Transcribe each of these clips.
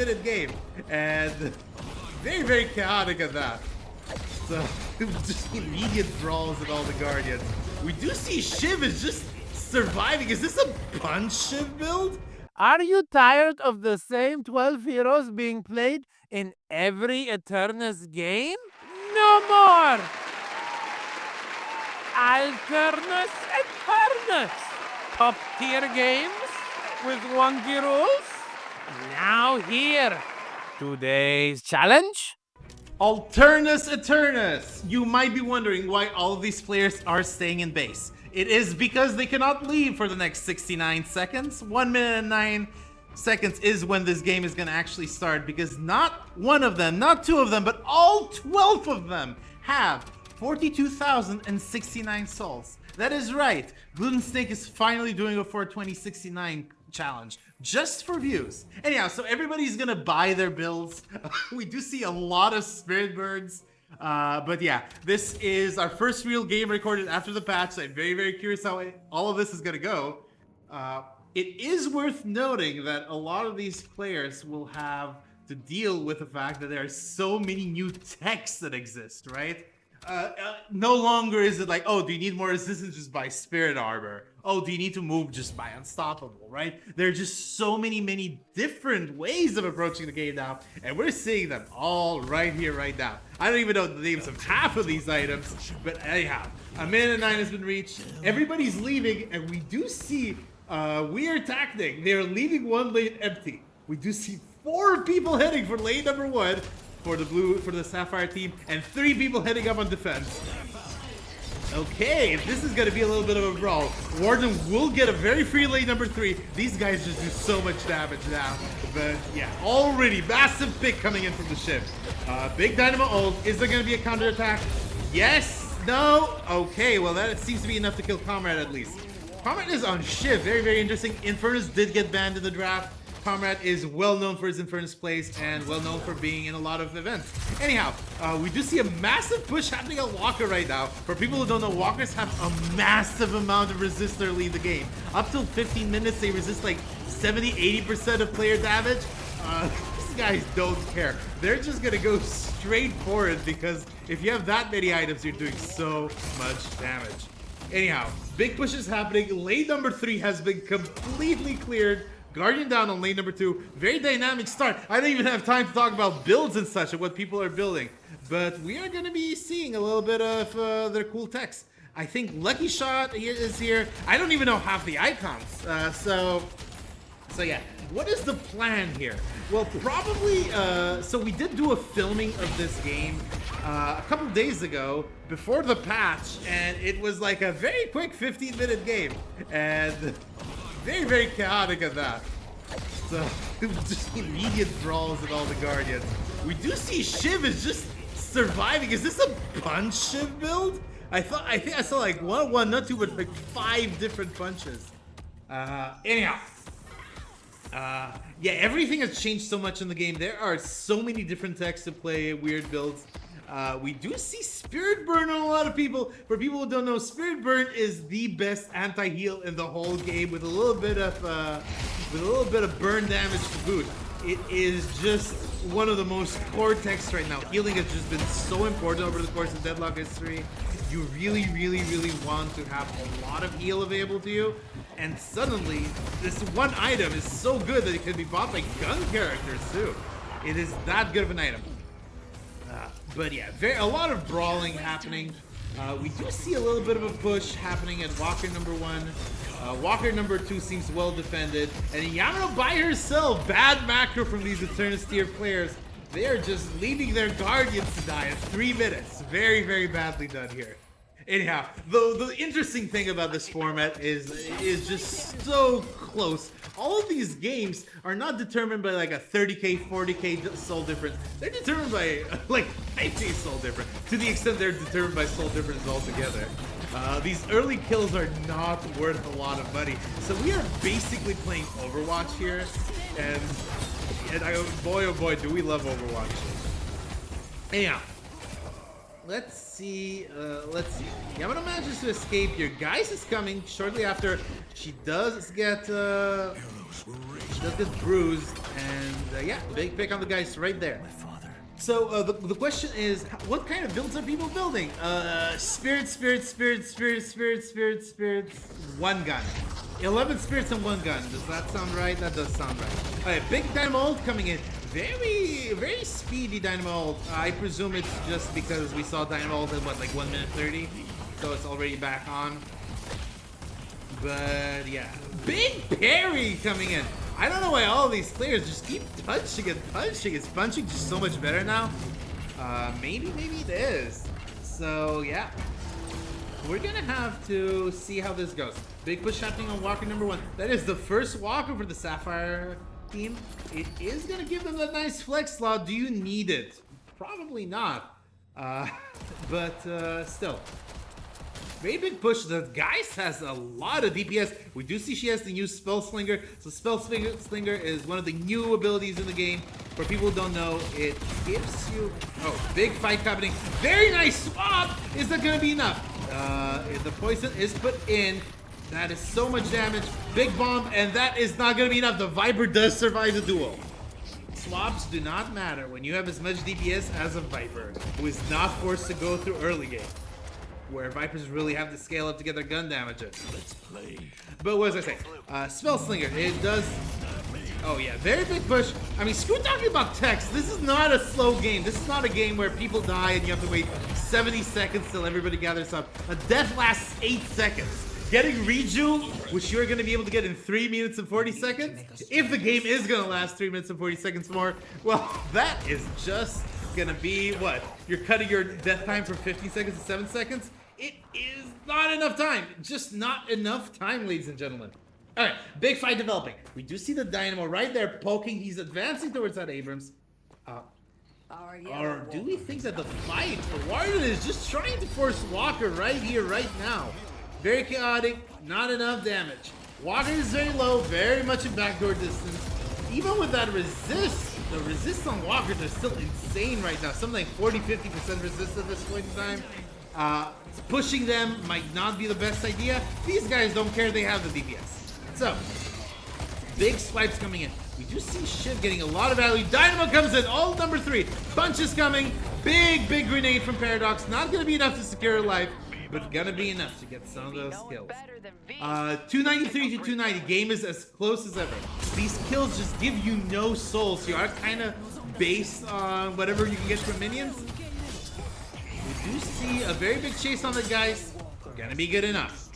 15-minute game, and very, very chaotic at that. So just immediate brawls at all the Guardians. We do see Shiv is just surviving. Is this a punch Shiv build? Are you tired of the same 12 heroes being played in every Eternus game? No more! Alternus Eternus! Top tier games with wonky rules? Now here! Today's challenge? Alternus Eternus! You might be wondering why all of these players are staying in base. It is because they cannot leave for the next 69 seconds. 1 minute and 9 seconds is when this game is going to actually start, because not one of them, not two of them, but all 12 of them have 42,069 souls. That is right. Gluten Snake is finally doing a 42069 challenge just for views. Anyhow, so everybody's gonna buy their builds. We do see a lot of Spirit Birds. But yeah, this is our first real game recorded after the patch. So I'm very, very curious how all of this is gonna go. It is worth noting that a lot of these players will have to deal with the fact that there are so many new techs that exist, right? No longer is it like, oh, do you need more resistance, just buy Spirit Armor? Oh, do you need to move, just buy Unstoppable, right? There are just so many different ways of approaching the game now, and we're seeing them all right here, right now. I don't even know the names of half of these items, but anyhow, a minute and 9 has been reached. Everybody's leaving, and we do see weird tactic. They're leaving one lane empty. We do see 4 people heading for lane number 1 for the Sapphire team, and 3 people heading up on defense. Okay, this is gonna be a little bit of a brawl. Warden will get a very free lane number 3. These guys just do so much damage now. But yeah, already massive pick coming in from the ship. Big Dynamo ult. Is there gonna be a counterattack? Yes? No? Okay, well that seems to be enough to kill Comrade at least. Comrade is on Shiv. Very, very interesting. Infernus did get banned in the draft. Comrade is well known for his Infernus plays and well known for being in a lot of events. Anyhow, we do see a massive push happening on Walker right now. For people who don't know, Walkers have a massive amount of resist early in the game. Up till 15 minutes, they resist like 70-80% of player damage. These guys don't care. They're just gonna go straight for it, because if you have that many items, you're doing so much damage. Anyhow, big push is happening. Lane number 3 has been completely cleared. Guardian down on lane number 2. Very dynamic start. I don't even have time to talk about builds and such and what people are building. But we are going to be seeing a little bit of their cool techs. I think Lucky Shot is here. I don't even know half the icons. So yeah, what is the plan here? Well, probably, so we did do a filming of this game a couple days ago before the patch, and it was like a very quick 15-minute game. And very, very chaotic at that. So just immediate brawls at all the Guardians. We do see Shiv is just surviving. Is this a punch Shiv build? I think I saw like one, not 2, but like 5 different punches. Anyhow. Yeah, everything has changed so much in the game. There are so many different techs to play, weird builds. We do see Spirit Burn on a lot of people. For people who don't know, Spirit Burn is the best anti-heal in the whole game, with a little bit of burn damage to boot. It is just one of the most core techs right now. Healing has just been so important over the course of Deadlock history. You really want to have a lot of heal available to you, and suddenly this one item is so good that it can be bought by gun characters too. It is that good of an item. But yeah, a lot of brawling happening. We do see a little bit of a push happening at Walker number 1. Walker number 2 seems well defended. And Yamano by herself, bad macro from these Eternus tier players. They are just leaving their Guardians to die in 3 minutes. Very badly done here. Anyhow, the interesting thing about this format is just so close. All of these games are not determined by like a 30k, 40k soul difference. They're determined by like 5k soul difference, to the extent they're determined by soul difference altogether. These early kills are not worth a lot of money. So we are basically playing Overwatch here, and boy oh boy, do we love Overwatch. Anyhow, let's see. Yamano manages to escape here. Guys is coming shortly after. She does get bruised. And yeah, big pick on the guys right there. So the question is, what kind of builds are people building? Spirits, one gun. 11 spirits and one gun. Does that sound right? That does sound right. Alright, big Dynamo ult coming in. Very speedy Dynamo ult. I presume it's just because we saw Dynamo ult at what, like 1 minute 30? So it's already back on. But yeah, big parry coming in. I don't know why all of these players just keep punching and punching. Is punching just so much better now? Maybe it is. So yeah, we're gonna have to see how this goes. Big push happening on Walker number 1. That is the first Walker for the Sapphire team. It is gonna give them that nice flex slot. Do you need it? Probably not. But still. Very big push. The Geist has a lot of DPS. We do see she has the new Spell Slinger. So Spell Slinger is one of the new abilities in the game. For people who don't know, it gives you... Oh, big fight happening. Very nice swap! Is that going to be enough? If the poison is put in, that is so much damage. Big bomb, and that is not going to be enough. The Viper does survive the duel. Swaps do not matter when you have as much DPS as a Viper, who is not forced to go through early game, where Vipers really have to scale up to get their gun damages. Let's play. But what was I saying? Spell Slinger, it does... Oh yeah, very big push. I mean, screw talking about text. This is not a slow game. This is not a game where people die and you have to wait 70 seconds till everybody gathers up. A death lasts 8 seconds. Getting Reju, which you're going to be able to get in 3 minutes and 40 seconds, if the game is going to last 3 minutes and 40 seconds more, well, that is just going to be, what? You're cutting your death time from 15 seconds to 7 seconds? It is not enough time. Just not enough time, ladies and gentlemen. All right, big fight developing. We do see the Dynamo right there poking. He's advancing towards that Abrams. Or do we think that the fight, Warden is just trying to force Walker right here, right now? Very chaotic, not enough damage. Walker is very low, very much in backdoor distance. Even with that resist, the resist on Walkers are still insane right now. Something like 40-50% resist at this point in time. Pushing them might not be the best idea. These guys don't care, they have the DPS. So, big swipes coming in. We do see Shiv getting a lot of value. Dynamo comes in, all number 3. Punch is coming. Big grenade from Paradox. Not going to be enough to secure her life, but going to be enough to get some of those kills. 293 to 290. Game is as close as ever. These kills just give you no souls. You are kind of based on whatever you can get from minions. We do see a very big chase on the guys. Gonna be good enough.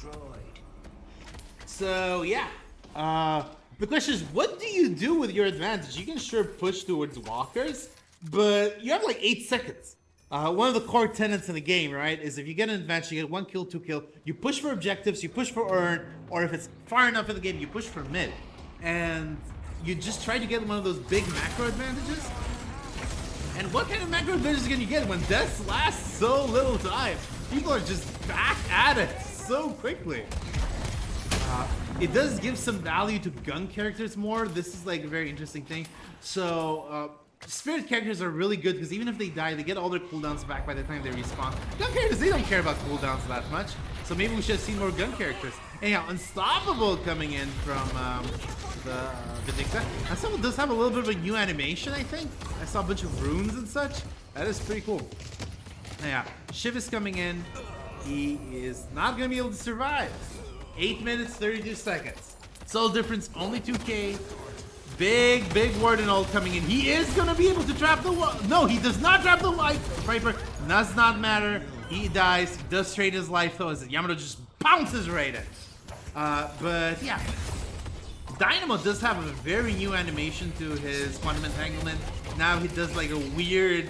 So yeah, the question is, what do you do with your advantage? You can sure push towards walkers, but you have like 8 seconds. One of the core tenets in the game, right, is if you get an advantage, you get 1 kill, 2 kill. You push for objectives, you push for earn, or if it's far enough in the game, you push for mid, and you just try to get one of those big macro advantages. And what kind of macro advantages can you get when deaths last so little time? People are just back at it so quickly. It does give some value to gun characters more. This is like a very interesting thing. So, spirit characters are really good because even if they die, they get all their cooldowns back by the time they respawn. Gun characters, they don't care about cooldowns that much. So maybe we should have seen more gun characters. Anyhow, Unstoppable coming in from the Vindicta. Unstoppable does have a little bit of a new animation, I think. I saw a bunch of runes and such. That is pretty cool. Yeah, Shiv is coming in. He is not going to be able to survive. 8 minutes, 32 seconds. Soul difference, only 2k. Big Warden ult coming in. He is going to be able to trap the... No, he does not trap the Viper. Does not matter. He dies. He does trade his life, though, as Yamato just pounces right in. But, yeah. Dynamo does have a very new animation to his Quantum Entanglement. Now he does, like, a weird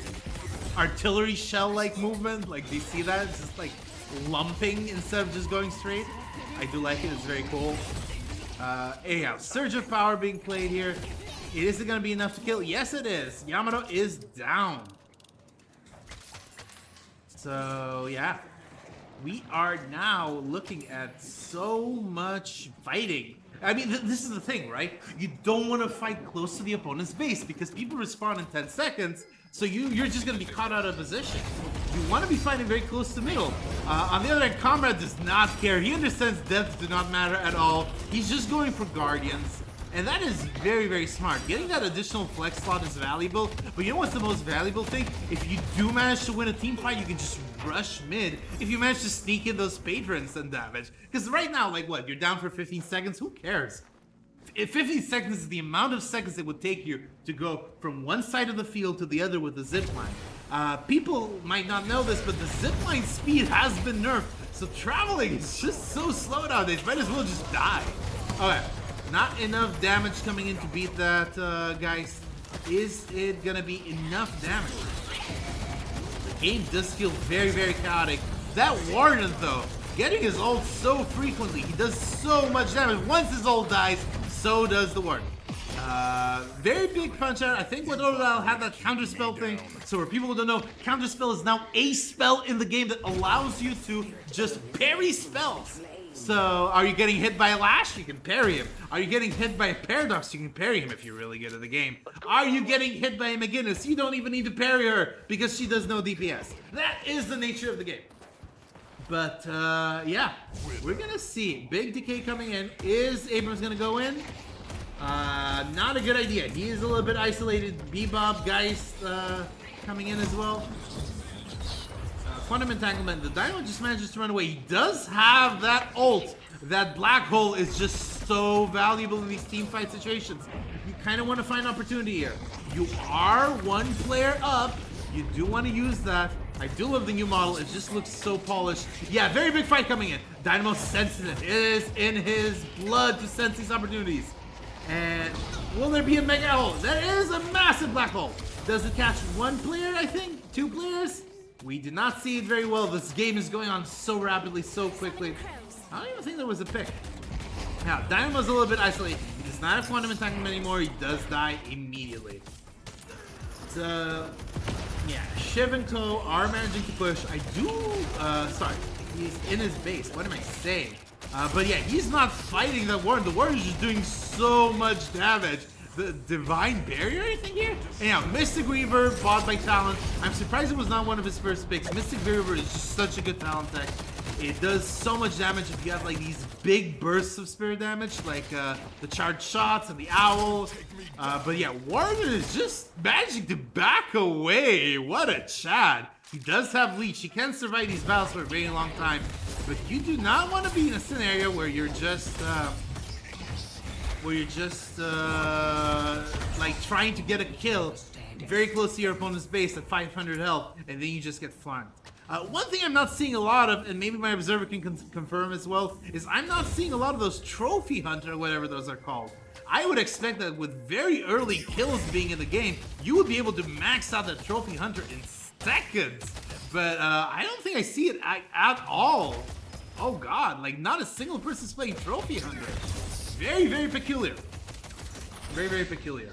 artillery shell-like movement. Like, do you see that? It's just, like, lumping instead of just going straight. I do like it. It's very cool. Anyhow, Surge of Power being played here. Is it going to be enough to kill? Yes, it is. Yamato is down. So, yeah. We are now looking at so much fighting. I mean, this is the thing, right? You don't want to fight close to the opponent's base because people respawn in 10 seconds. So you're just going to be caught out of position. You want to be fighting very close to middle. On the other hand, Comrade does not care. He understands deaths do not matter at all. He's just going for Guardians. And that is very, very smart. Getting that additional flex slot is valuable, but you know what's the most valuable thing? If you do manage to win a team fight, you can just rush mid. If you manage to sneak in those patrons and damage. Because right now, like what, you're down for 15 seconds? Who cares? If 15 seconds is the amount of seconds it would take you to go from one side of the field to the other with the zip line. People might not know this, but the zip line speed has been nerfed. So traveling is just so slow nowadays. Might as well just die. Okay. Not enough damage coming in to beat that, guys. Is it gonna be enough damage? The game does feel very, very chaotic. That Warden, though, getting his ult so frequently, he does so much damage. Once his ult dies, so does the Warden. Very big punch out. I think with Overwatch had that counterspell thing. So for people who don't know, counterspell is now a spell in the game that allows you to just parry spells. So, are you getting hit by a Lash? You can parry him. Are you getting hit by a Paradox? You can parry him if you're really good at the game. Are you getting hit by a McGinnis? You don't even need to parry her because she does no DPS. That is the nature of the game. But, yeah. We're gonna see. Big decay coming in. Is Abrams gonna go in? Not a good idea. He is a little bit isolated. Bebop, Geist, coming in as well. Quantum Entanglement. The Dynamo just manages to run away. He does have that ult. That black hole is just so valuable in these team fight situations. You kind of want to find opportunity here. You are one player up. You do want to use that. I do love the new model. It just looks so polished. Yeah, very big fight coming in. Dynamo senses it. It is in his blood to sense these opportunities. And will there be a mega hole? That is a massive black hole. Does it catch one player, I think? Two players? We did not see it very well. This game is going on so rapidly, so quickly. I don't even think there was a pick. Now, Dynamo's a little bit isolated. He does not have Quantum Entanglement anymore. He does die immediately. So, yeah, Shiv and Co are managing to push. I do, sorry, he's in his base. What am I saying? But yeah, he's not fighting the Warden. The Warden is just doing so much damage. The Divine Barrier, I think here? And yeah, Mystic Weaver, bought by Talent. I'm surprised it was not one of his first picks. Mystic Weaver is just such a good talent tech. It does so much damage if you have like these big bursts of spirit damage, like the charged shots and the owl. But yeah, Warden is just managing to back away. What a Chad. He does have leech. He can survive these battles for a very long time. But you do not want to be in a scenario where you're just like trying to get a kill very close to your opponent's base at 500 health, and then you just get flanked. One thing I'm not seeing a lot of, and maybe my observer can confirm as well, is I'm not seeing a lot of those trophy hunter, or whatever those are called. I would expect that with very early kills being in the game, you would be able to max out that trophy hunter in seconds. But I don't think I see it at all. Oh god, like not a single person's playing trophy hunter. Very, very peculiar. Very, very peculiar.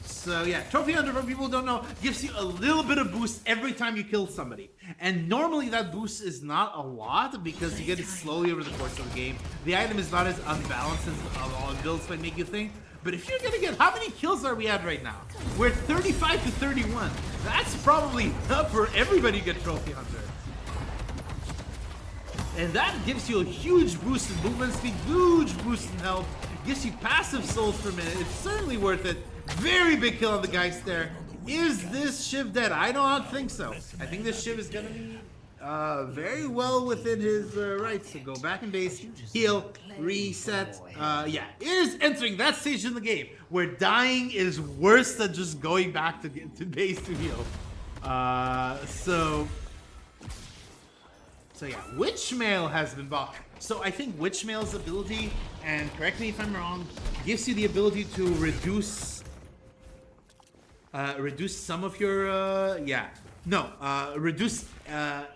So yeah, Trophy Hunter, for people who don't know, gives you a little bit of boost every time you kill somebody. And normally that boost is not a lot because you get it slowly over the course of the game. The item is not as unbalanced as all builds might make you think. But if you're gonna get, how many kills are we at right now? We're 35 to 31. That's probably enough for everybody to get Trophy Hunter. And that gives you a huge boost in movement speed, huge boost in health, gives you passive souls per minute. It's certainly worth it. Very big kill on the Geist there. Is this Shiv dead? I don't think so. I think this Shiv is gonna be very well within his rights to go back in base, heal, reset. Yeah, is entering that stage in the game where dying is worse than just going back to base to heal. So yeah, Witchmail has been bought. So I think Witchmail's ability, and correct me if I'm wrong, gives you the ability to reduce some of your reduce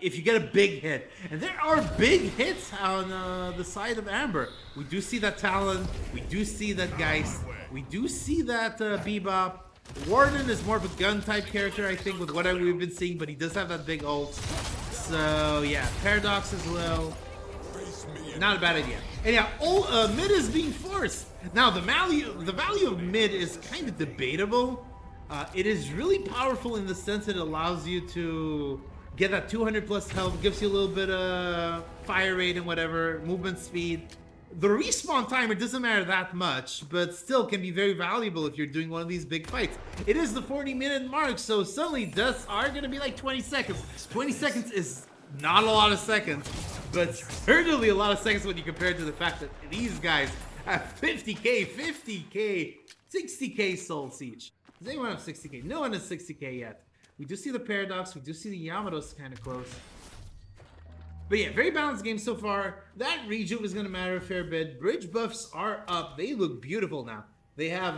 if you get a big hit. And there are big hits on the side of Amber. We do see that Talon, we do see that Geist, we do see that Bebop. Warden is more of a gun type character, I think, with what we've been seeing, but he does have that big ult. So yeah, Paradox as well. Not a bad idea. And yeah, mid is being forced. Now the value of mid is kind of debatable. It is really powerful in the sense that it allows you to get that 200 plus health, gives you a little bit of fire rate and whatever, movement speed. The respawn timer doesn't matter that much, but still can be very valuable if you're doing one of these big fights. It is the 40-minute mark, so suddenly deaths are going to be like 20 seconds. 20 seconds is not a lot of seconds, but certainly a lot of seconds when you compare it to the fact that these guys have 50k, 50k, 60k souls each. Does anyone have 60k? No one has 60k yet. We do see the Paradox, we do see the Yamato's kind of close. But yeah, very balanced game so far. That rejuve is going to matter a fair bit. Bridge buffs are up. They look beautiful now. They have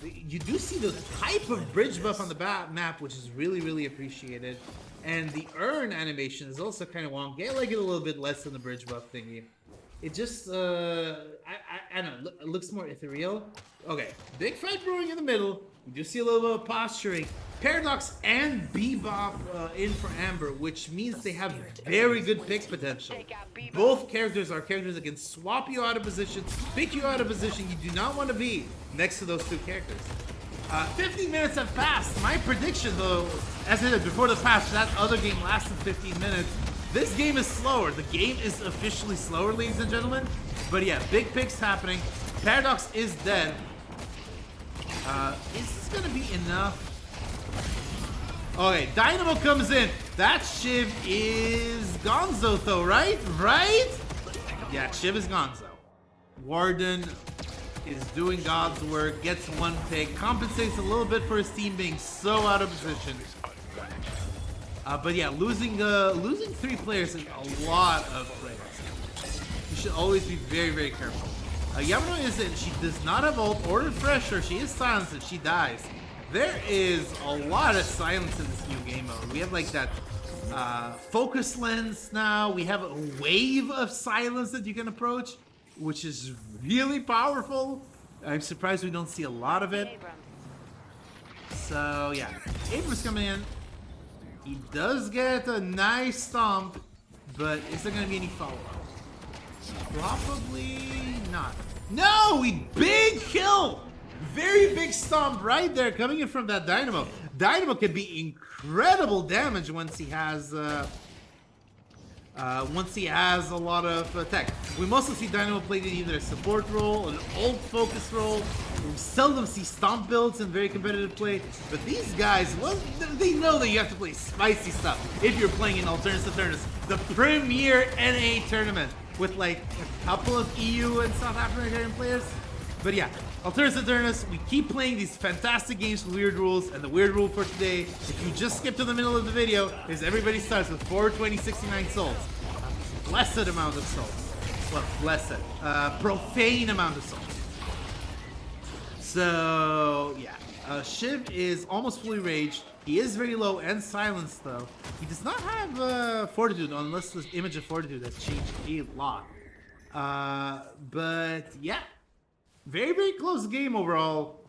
you do see the type of bridge buff on the map, which is really, really appreciated. And the urn animation is also kind of wonky. I like it a little bit less than the bridge buff thingy. It just, I don't know, it looks more ethereal. Okay, big fight brewing in the middle. We do see a little bit of posturing. Paradox and Bebop in for Amber, which means they have very good pick potential. Both characters are characters that can swap you out of position, pick you out of position you do not want to be next to those two characters. 15 minutes have passed. My prediction, though, as I said before the patch, that other game lasted 15 minutes. This game is slower. The game is officially slower, ladies and gentlemen. But yeah, big picks happening. Paradox is dead. Is this gonna be enough? Okay, Dynamo comes in. That Shiv is Gonzo though, right? Right? Yeah, Shiv is Gonzo. Warden is doing God's work, gets one pick, compensates a little bit for his team being so out of position. But yeah, losing 3 players is a lot of players. You should always be very, very careful. Yamato isn't. She does not have ult or refresher. She is silenced if she dies. There is a lot of silence in this new game mode. We have like that focus lens now. We have a wave of silence that you can approach, which is really powerful. I'm surprised we don't see a lot of it. So yeah, Abrams coming in. He does get a nice stomp, but is there going to be any follow-up? Probably not. No, big kill! Very big stomp right there coming in from that Dynamo. Dynamo can be incredible damage once he has a lot of tech. We mostly see Dynamo played in either a support role, an ult focus role. We seldom see stomp builds in very competitive play. But these guys, well, they know that you have to play spicy stuff if you're playing in Eternus, the premier NA tournament with like a couple of EU and South African players. But yeah, Eternus, we keep playing these fantastic games with weird rules, and the weird rule for today, if you just skip to the middle of the video, is everybody starts with 42069 souls. A blessed amount of souls. Well, blessed. Profane amount of souls. So, yeah. Shiv is almost fully raged. He is very low and silenced, though. He does not have Fortitude, unless the image of Fortitude has changed a lot. But, yeah. Very, very close game overall.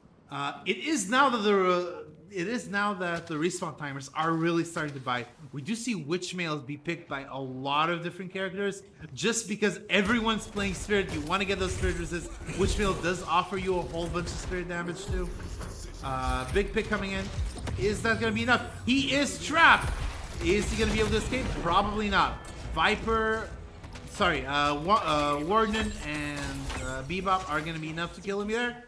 It is now that the respawn timers are really starting to bite. We do see Witchmails be picked by a lot of different characters. Just because everyone's playing Spirit, you want to get those Spirit resists. Witchmail does offer you a whole bunch of Spirit damage too. Big pick coming in. Is that going to be enough? He is trapped. Is he going to be able to escape? Probably not. Viper... Sorry, Warden and Bebop are going to be enough to kill him there.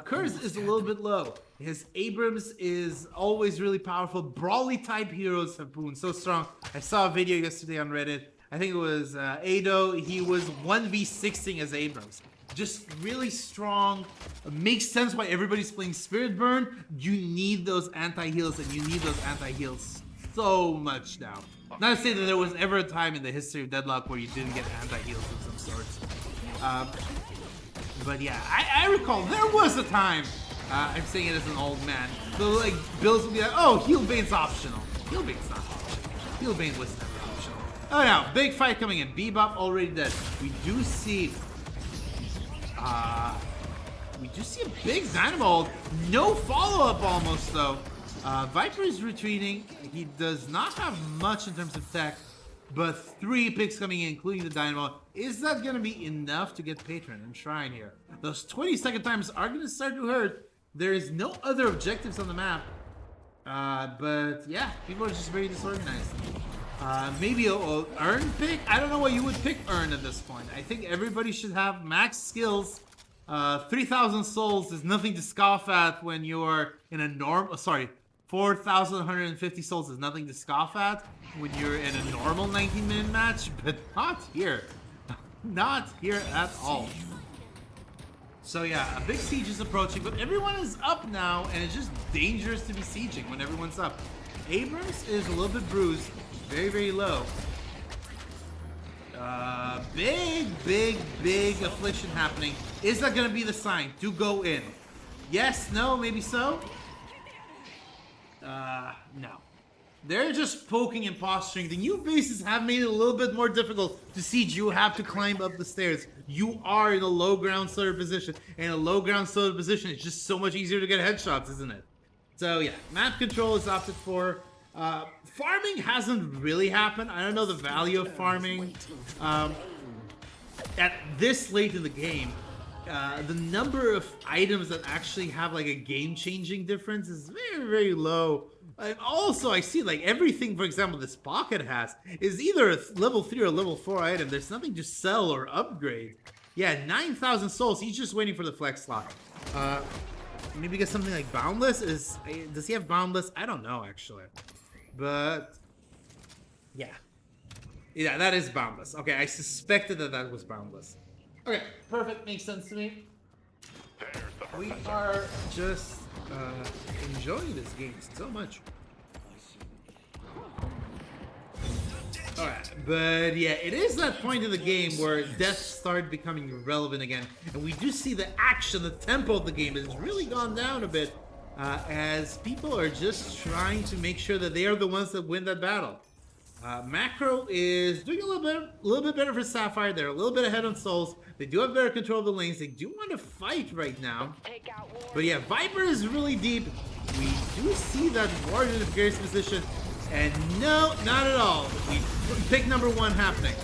Curse is a little bit low. His Abrams is always really powerful. Brawly type heroes have proven so strong. I saw a video yesterday on Reddit. I think it was Ado. He was 1v6ing as Abrams. Just really strong. Makes sense why everybody's playing Spirit Burn. You need those anti-heals, and you need those anti-heals so much now. Not to say that there was ever a time in the history of Deadlock where you didn't get anti-heals of some sorts. But yeah, I recall there was a time, I'm saying it as an old man, so like builds would be like, oh, Heal Bane's optional. Heal Bane's not optional. Heal Bane was never optional. Oh no, big fight coming in. Bebop already dead. We do see a big Dynamo ult. No follow-up almost though. Viper is retreating. He does not have much in terms of tech, but 3 picks coming in, including the Dynamo. Is that going to be enough to get Patron and Shrine here? Those 20-second times are going to start to hurt. There is no other objectives on the map. But yeah, people are just very disorganized. Maybe a Urn pick? I don't know what you would pick Urn at this point. I think everybody should have max skills. 3,000 souls is nothing to scoff at when you're in a normal... Sorry, 4,150 souls is nothing to scoff at when you're in a normal 19-minute match, but not here. Not here at all. So yeah, a big siege is approaching, but everyone is up now, and it's just dangerous to be sieging when everyone's up. Abrams is a little bit bruised, very, very low. Big affliction happening. Is that gonna be the sign to go in? Yes, no, maybe so? No. They're just poking and posturing. The new bases have made it a little bit more difficult to siege. You have to climb up the stairs. You are in a low ground starter position. And a low ground starter position is just so much easier to get headshots, isn't it? So yeah, map control is opted for. Farming hasn't really happened. I don't know the value of farming. At this late in the game, the number of items that actually have like a game-changing difference is very, very low. And also, I see like everything, for example, this pocket has is either a level 3 or level 4 item. There's nothing to sell or upgrade. Yeah, 9,000 souls. He's just waiting for the flex slot. Maybe get something like Boundless. Does he have Boundless? I don't know, actually. But yeah. Yeah, that is Boundless. Okay, I suspected that that was Boundless. Okay, perfect. Makes sense to me. We are just enjoying this game so much. Alright, but yeah, it is that point in the game where deaths start becoming relevant again. And we do see the action, the tempo of the game has really gone down a bit as people are just trying to make sure that they are the ones that win that battle. Macro is doing a little bit better for Sapphire. They're a little bit ahead on Souls. They do have better control of the lanes. They do want to fight right now. But yeah, Viper is really deep. We do see that Ward in a precarious position. And no, not at all. We pick number 1 happening.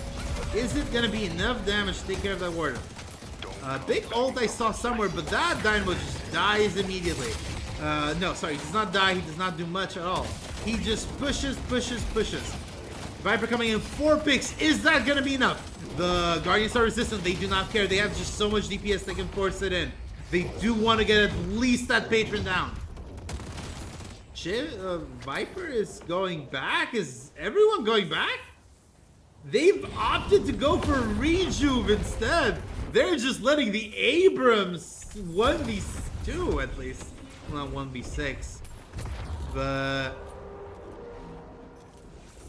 Is it going to be enough damage to take care of that Warden? Big ult I saw somewhere, but that Dynamo just dies immediately. No, sorry, he does not die. He does not do much at all. He just pushes. Viper coming in 4 picks. Is that going to be enough? The Guardians are resistant. They do not care. They have just so much DPS they can force it in. They do want to get at least that patron down. Viper is going back. Is everyone going back? They've opted to go for Rejuve instead. They're just letting the Abrams 1v2 at least. Well, not 1v6. But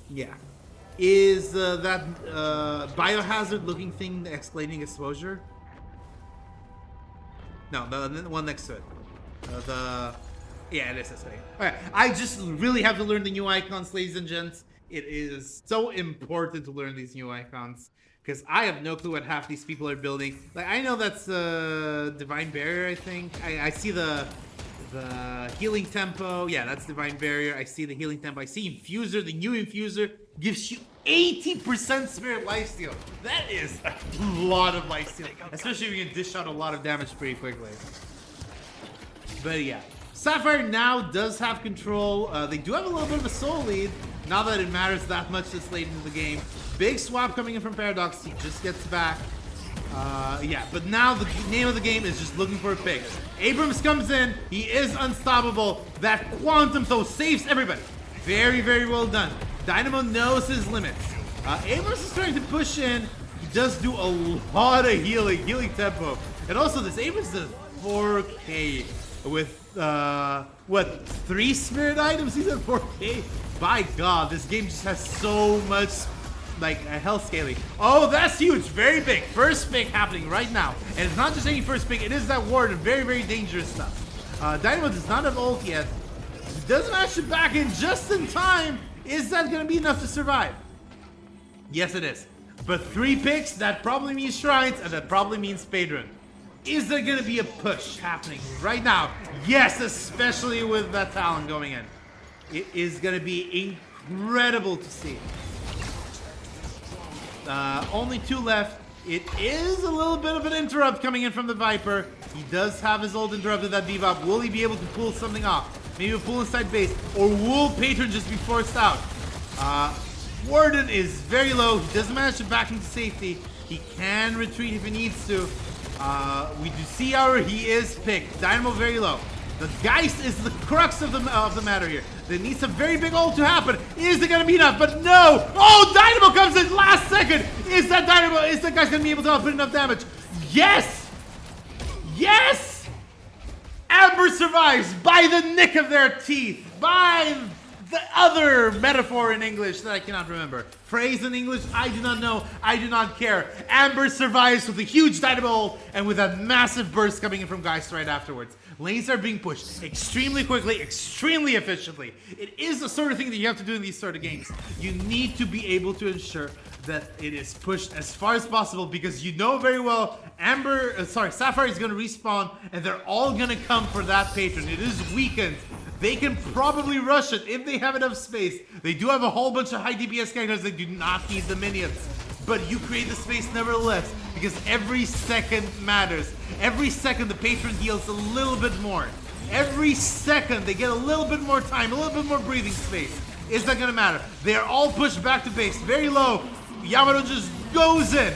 yeah. Is that biohazard looking thing explaining exposure? No, the one next to it. Yeah, it is this thing. Alright, I just really have to learn the new icons, ladies and gents. It is so important to learn these new icons. Because I have no clue what half these people are building. Like, I know that's Divine Barrier, I think. I see the healing tempo. Yeah, that's Divine Barrier. I see the healing tempo. I see Infuser. The new Infuser gives you 80% Spirit lifesteal. That is a lot of lifesteal. Especially if you can dish out a lot of damage pretty quickly. But yeah. Sapphire now does have control. They do have a little bit of a soul lead. Not that it matters that much this late into the game. Big swap coming in from Paradox. He just gets back. Yeah, but now the name of the game is just looking for a pick. Abrams comes in. He is unstoppable. That Quantum Throw saves everybody. Very, very well done. Dynamo knows his limits. Abrams is trying to push in. He does do a lot of healing tempo. And also this Abrams does 4K with, what, 3 spirit items? He's at 4K? By God, this game just has so much, like, health scaling. Oh, that's huge. Very big. First pick happening right now. And it's not just any first pick. It is that Warden. Very, very dangerous stuff. Dynamo does not have ult yet. He does manage to back in just in time. Is that going to be enough to survive? Yes, it is. But 3 picks, that probably means Shrines, and that probably means Patron. Is there going to be a push happening right now? Yes, especially with that Talon going in. It is going to be incredible to see. Only 2 left. It is a little bit of an interrupt coming in from the Viper. He does have his ult interrupted, that Bebop. Will he be able to pull something off? Maybe a pull inside base. Or will Patron just be forced out? Warden is very low. He doesn't manage to back into safety. He can retreat if he needs to. We do see he is picked. Dynamo very low. The Geist is the crux of the matter here. There needs a very big ult to happen. Is it gonna be enough? But no! Oh, Dynamo comes in last second! Is that Geist gonna be able to put enough damage? Yes! Yes! Amber survives by the nick of their teeth. By the other metaphor in English that I cannot remember. Phrase in English, I do not know. I do not care. Amber survives with a huge Dynamo ult and with a massive burst coming in from Geist right afterwards. Lanes are being pushed extremely quickly, extremely efficiently. It is the sort of thing that you have to do in these sort of games. You need to be able to ensure that it is pushed as far as possible because you know very well Sapphire is going to respawn and they're all going to come for that patron. It is weakened. They can probably rush it if they have enough space. They do have a whole bunch of high DPS characters that do not need the minions. But you create the space nevertheless because every second matters. Every second the patron heals a little bit more. Every second they get a little bit more time, a little bit more breathing space. Is that gonna matter? They are all pushed back to base, very low. Yamato just goes in,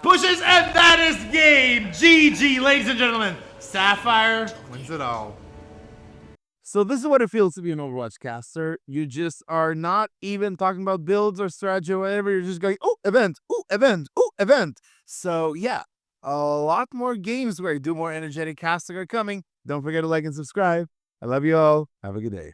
pushes, and that is game. GG, ladies and gentlemen. Sapphire wins it all. So this is what it feels to be an Overwatch caster. You just are not even talking about builds or strategy or whatever. You're just going, oh, event, oh, event, oh, event. So yeah, a lot more games where you do more energetic casting are coming. Don't forget to like and subscribe. I love you all. Have a good day.